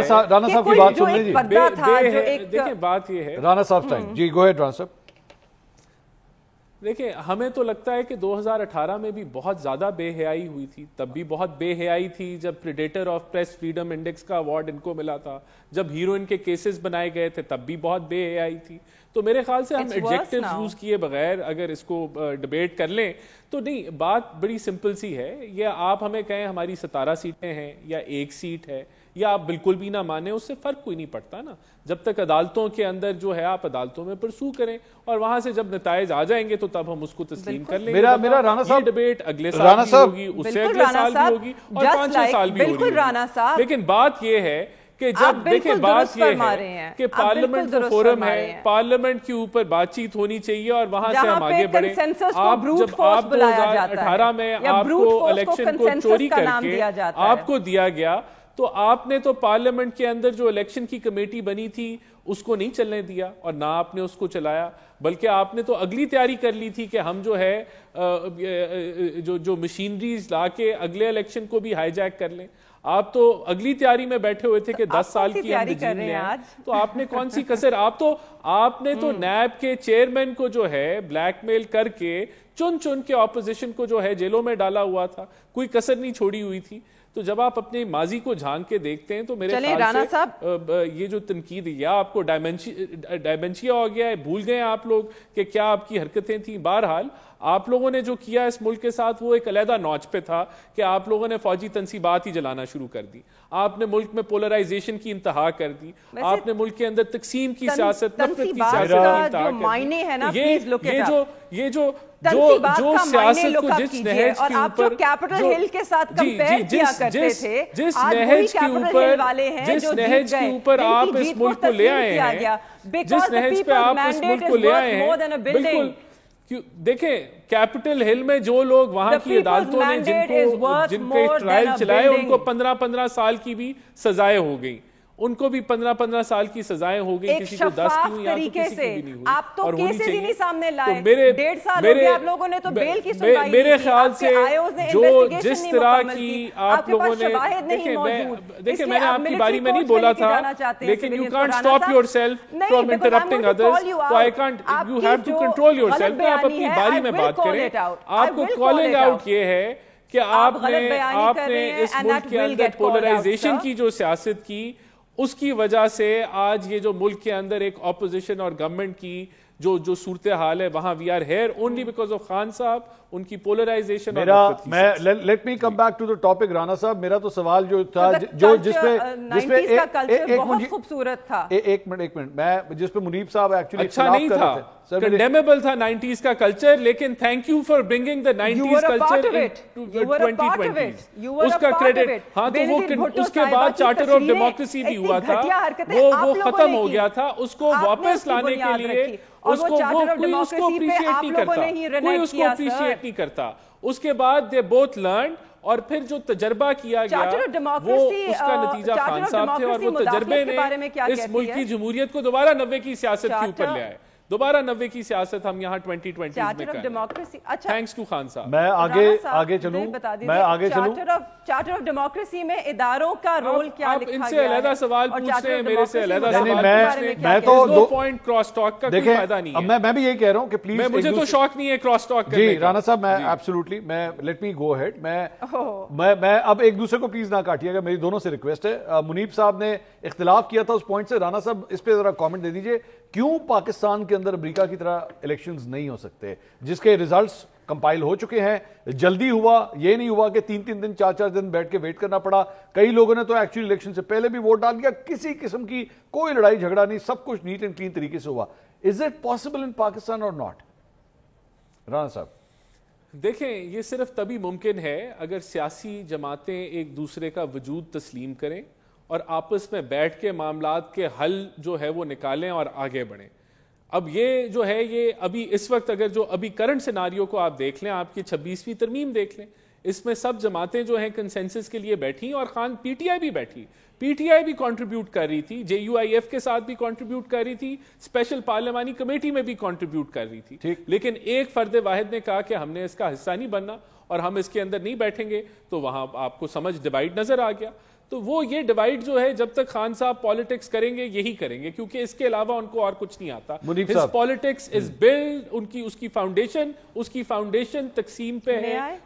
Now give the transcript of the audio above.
رانا صاحب کی بات سن لیں جی. دیکھیں بات یہ ہے رانا صاحب ٹائم جی گو ہیڈ رانا صاحب. دیکھیں ہمیں تو لگتا ہے کہ 2018 میں بھی بہت زیادہ بے حیائی ہوئی تھی. تب بھی بہت بے حیائی تھی جب predator of press freedom index کا ایوارڈ ان کو ملا تھا. جب ہیروئن کے کیسز بنائے گئے تھے تب بھی بہت بے حیائی تھی. تو میرے خیال سے ہم ایڈجیکٹیوز یوز کیے بغیر اگر اس کو ڈیبیٹ کر لیں تو نہیں, بات بڑی سمپل سی ہے. یہ آپ ہمیں کہیں ہماری 17 سیٹیں ہیں یا 1 سیٹ ہے, یا آپ بالکل بھی نہ مانیں, اس سے فرق کوئی نہیں پڑتا نا. جب تک عدالتوں کے اندر جو ہے آپ عدالتوں میں پرسو کریں اور وہاں سے جب نتائج آ جائیں گے تو تب ہم اس کو تسلیم کر لیں گے. میرا رانا صاحب یہ ڈیبیٹ اگلے سال بھی ہوگی, اس سے اگلے سال بھی ہوگی اور 5-6 سال بھی ہوگی. لیکن بات یہ ہے کہ جب دیکھیں بات یہ ہے کہ پارلیمنٹ کا فورم ہے, پارلیمنٹ کے اوپر بات چیت ہونی چاہیے اور وہاں سے ہم آگے بڑھیں. آپ جب آپ 2018 میں آپ کو الیکشن کو چوری کر کے آپ کو دیا گیا تو آپ نے تو پارلیمنٹ کے اندر جو الیکشن کی کمیٹی بنی تھی اس کو نہیں چلنے دیا اور نہ آپ نے اس کو چلایا, بلکہ آپ نے تو اگلی تیاری کر لی تھی کہ ہم جو ہے جو مشینریز لا کے اگلے الیکشن کو بھی ہائی جیک کر لیں. آپ تو اگلی تیاری میں بیٹھے ہوئے تھے کہ 10 سال کی ہم رجیم لیں, تو آپ نے کون سی کسر, آپ نے تو نیب کے چیئرمین کو جو ہے بلیک میل کر کے چن کے اپوزیشن کو جو ہے جیلوں میں ڈالا ہوا تھا, کوئی کسر نہیں چھوڑی ہوئی تھی. تو جب آپ اپنے ماضی کو جھانک کے دیکھتے ہیں تو میرے خیال سے یہ جو تنقید ہے یا آپ کو ڈائمنشیا ہو گیا ہے, بھول گئے آپ لوگ کہ کیا آپ کی حرکتیں تھیں. بہرحال آپ لوگوں نے جو کیا اس ملک کے ساتھ وہ ایک علیحدہ نوچ پہ تھا کہ آپ لوگوں نے فوجی تنصیبات ہی جلانا شروع کر دی. آپ نے ملک میں پولرائزیشن کی انتہا کر دی. آپ نے ملک کے اندر تقسیم کی سیاست, نفرت کی سیاست کی انتہا کر دی. یہ جو سیاست کو جس نہج کے اوپر جس نہج کے اوپر آپ اس ملک کو لے آئے ہیں, جس نہج پہ آپ اس ملک کو لے آئے ہیں, بالکل دیکھیں کیپٹل ہل میں جو لوگ وہاں کی عدالتوں نے جن کے ٹرائل چلائے ان کو 15-15 سال کی بھی سزائیں ہو گئی, ان کو بھی 15-15 سال کی سزائیں ہو گئی, کسی کو 10 کی ہوئی یا تو کسی کی بھی نہیں ہوئی. آپ تو کیسز ہی نہیں سامنے لائے, 1.5 سال ہو گیا آپ لوگوں نے تو بیل کی سنوائی نہیں کی. میرے خیال سے جو جس طرح کی آپ لوگوں نے, دیکھیں میں نے آپ کی باری میں نہیں بولا تھا, لیکن you can't stop yourself from interrupting others, so I can't, you have to control yourself. آپ اپنی باری میں بات کریں. آپ کو calling out یہ ہے کہ آپ نے اس ملک کے اندر پولرائزیشن کی جو سیاست کی, اس کی وجہ سے آج یہ جو ملک کے اندر ایک اپوزیشن اور گورنمنٹ کی جو صورتحال ہے وہاں we are here only because of Khan صاحب, ان کی polarization. Let me come back to the topic. Rana صاحب میرا تو سوال جو تھا جس پہ بہت خوبصورت تھا, ایک منٹ میں جس پہ منیب صاحب ایکچولی اچھا نہیں تھا, کنڈیمیبل تھا 90s کا کلچر, لیکن thank you for bringing the 90s culture into 2020. اس کا کریڈٹ, ہاں تو وہ اس کے بعد چارٹر آف ڈیموکریسی بھی ہوا تھا, وہ ختم ہو گیا تھا. اس کو واپس لانے کے لیے اس کو کوئی اس کو اپریشیٹ نہیں کرتا, کوئی اس کو اپریشیٹ نہیں کرتا. اس کے بعد they both learned, اور پھر جو تجربہ کیا گیا وہ اس کا نتیجہ خان صاحب تھے, اور وہ تجربے نے اس ملک کی جمہوریت کو دوبارہ 90 کی سیاست کے اوپر لے آئے. دوبارہ 90 کی سیاست ہم یہاں 2020 میں کریں, تھینکس ٹو خان صاحب. میں آگے چلوں. چارٹر آف ڈیموکریسی میں اداروں کا رول کیا لکھا گیا ہے؟ ان سے علیحدہ سوال پوچھتے ہیں, میرے سے علیحدہ سوال پوچھتے ہیں. میں تو دو پوائنٹ کراس ٹاک کا کوئی فائدہ نہیں ہے. میں بھی یہی کہہ رہا ہوں کہ پلیز, مجھے تو شوق نہیں ہے کراس ٹاک کرنے کا. جی رانا صاحب, میں ایبسولوٹلی, میں لیٹ می گو ہیڈ. میں اب ایک دوسرے کو پلیز نہ کاٹیے گا, میری دونوں سے ریکویسٹ ہے. منیب صاحب نے اختلاف کیا تھا اس پوائنٹ سے, رانا صاحب اس پہ ذرا کامنٹ دے دیجئے. کیوں پاکستان کے اندر امریکہ کی طرح الیکشنز نہیں ہو سکتے جس کے ریزلٹس کمپائل ہو چکے ہیں؟ جلدی ہوا, یہ نہیں ہوا کہ 3 دن 4 دن بیٹھ کے ویٹ کرنا پڑا. کئی لوگوں نے تو ایکچولی الیکشن سے پہلے بھی ووٹ ڈال دیا, کسی قسم کی کوئی لڑائی جھگڑا نہیں, سب کچھ نیٹ اینڈ کلین طریقے سے ہوا. Is it possible in Pakistan اور ناٹ؟ رانا صاحب دیکھیں, یہ صرف تبھی ممکن ہے اگر سیاسی جماعتیں ایک دوسرے کا وجود تسلیم کریں اور آپس میں بیٹھ کے معاملات کے حل جو ہے وہ نکالیں اور آگے بڑھیں. اب یہ جو ہے, یہ ابھی اس وقت اگر جو ابھی کرنٹ سیناریو کو آپ دیکھ لیں, آپ کی 26ویں ترمیم دیکھ لیں, اس میں سب جماعتیں جو ہیں کنسنسس کے لیے بیٹھی, اور خان پی ٹی آئی بھی بیٹھی. پی ٹی آئی بھی کنٹریبیوٹ کر رہی تھی, جے یو آئی ایف کے ساتھ بھی کنٹریبیوٹ کر رہی تھی, اسپیشل پارلیمانی کمیٹی میں بھی کنٹریبیوٹ کر رہی تھی. لیکن ایک فرد واحد نے کہا کہ ہم نے اس کا حصہ نہیں بننا اور ہم اس کے اندر نہیں بیٹھیں گے, تو وہاں آپ کو سمجھ ڈیوائیڈ نظر آ گیا. تو وہ یہ ڈیوائیڈ جو ہے جب تک خان صاحب پالیٹکس کریں گے یہی کریں گے, کیونکہ اس کے علاوہ ان کو اور کچھ نہیں آتا. ہز پالیٹکس از بلڈ, اس کی فاؤنڈیشن تقسیم پہ ہے,